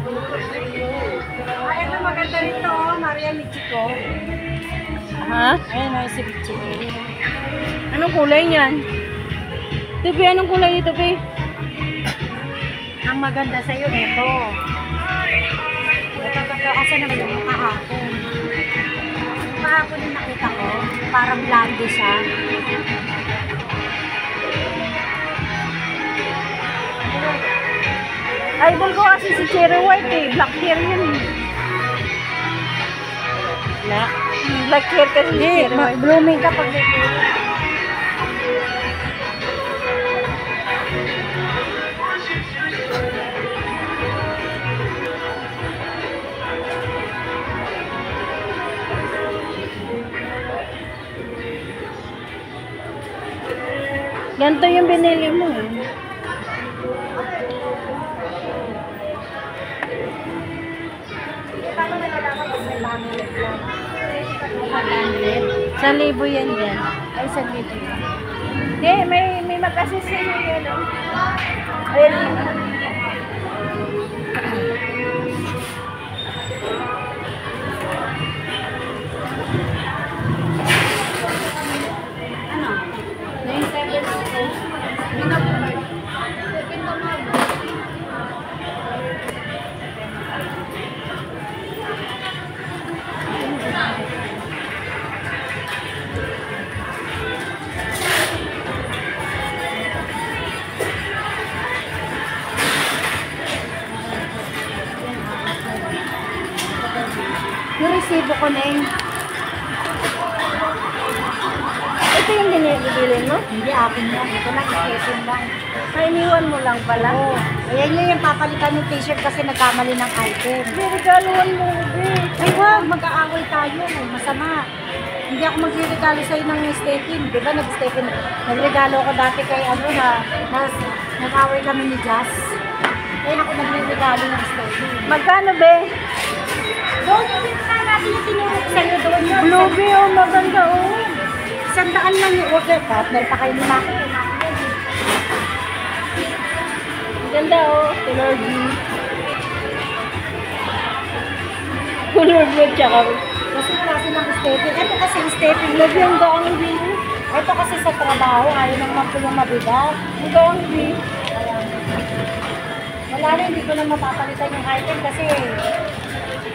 Ay, ito maganda rito, Maria Michiko. Ha? Ayan o, si Michiko. Anong kulay niyan? Tupi, anong kulay nito, Pi? Ang maganda sa'yo, ito. Ito kasi naman yung kahapon. Kahapon yung nakita ko, parang blonde siya. Idol ko kasi si Cherry White eh. Black hair yun. Black hair kasi si Cherry White. Blooming ka pag dito. Ganito yung binili mo eh. Paano nalalaman kung may laminate lang? 1,000 yan dyan. Ay, 1,000 yan. Hindi, may mag-assist sa'yo yun. Ayun. Ano? 9,700. Yung resibo ko na yun. Ito yung binibili mo? Hindi, akin yan. Ito lang, sketching lang. Iniwan mo lang pala. Oo. Ayan yun yung papalitan ng t-shirt kasi nagkamali ng item. Hindi, regaluhan mo. Ay, wag, mag-aaway tayo. Masama. Hindi ako magre-regalo sa'yo ng stepin. Di ba, nag-stepin? Nagregalo ko dati kay nag-away kami ni Jazz. Kaya ako nagre-regalo ng stepin. Magkano be? Doon, hindi na natin yung tinurok sa'yo doon. Blue bee, oh, maganda oh. 100 lang yung order. Partner pa kayo ni Maki. Maganda oh, color B. Color blue tsaka. Kasi wala silang stepin. Ito kasi stepin. Love yung gaang B. Ito kasi sa trabaho, ayaw naman po yung mabigat. Yung gaang B. Wala na, hindi ko na mapapalitan yung item kasi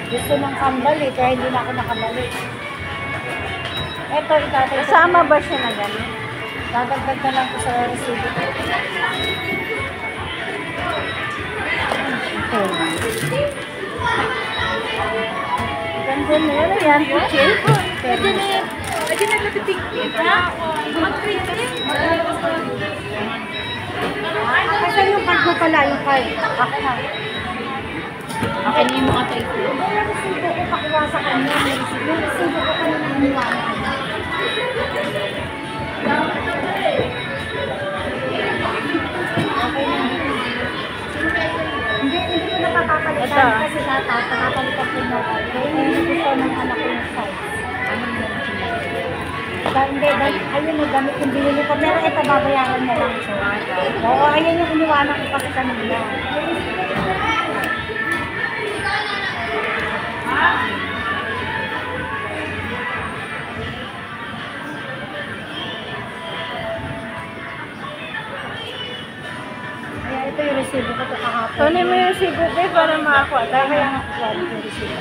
gusto ng kambal eh, kaya hindi na ako nakabalik. Ito, itatay ko. Kasama ba siya na gano'n? Dadagdag na lang ko sa resibo. Ganda na yun. Ayan, kitchen. Pwede na yan. Pwede na nabiting kita. Kasi yung card mo pala, yung card. Ako na. Akin yung mga tayo. Yung resibo ko pakuha sa kanya. Yung resibo ko kanina iniwanan. Hindi ko napapapalitan kasi napapalitan ko na. Hindi gusto ng anak ko yung size. Hindi, ayun na gamit yung binili ko. Pero ito babayaran na lang siya. Oo, ayun yung iniwanan ko kasi kanina. Ito yung resibo ko ito kahapon. Tunin mo yung resibo ko para makakuha. Kaya nga kukuha yung resibo.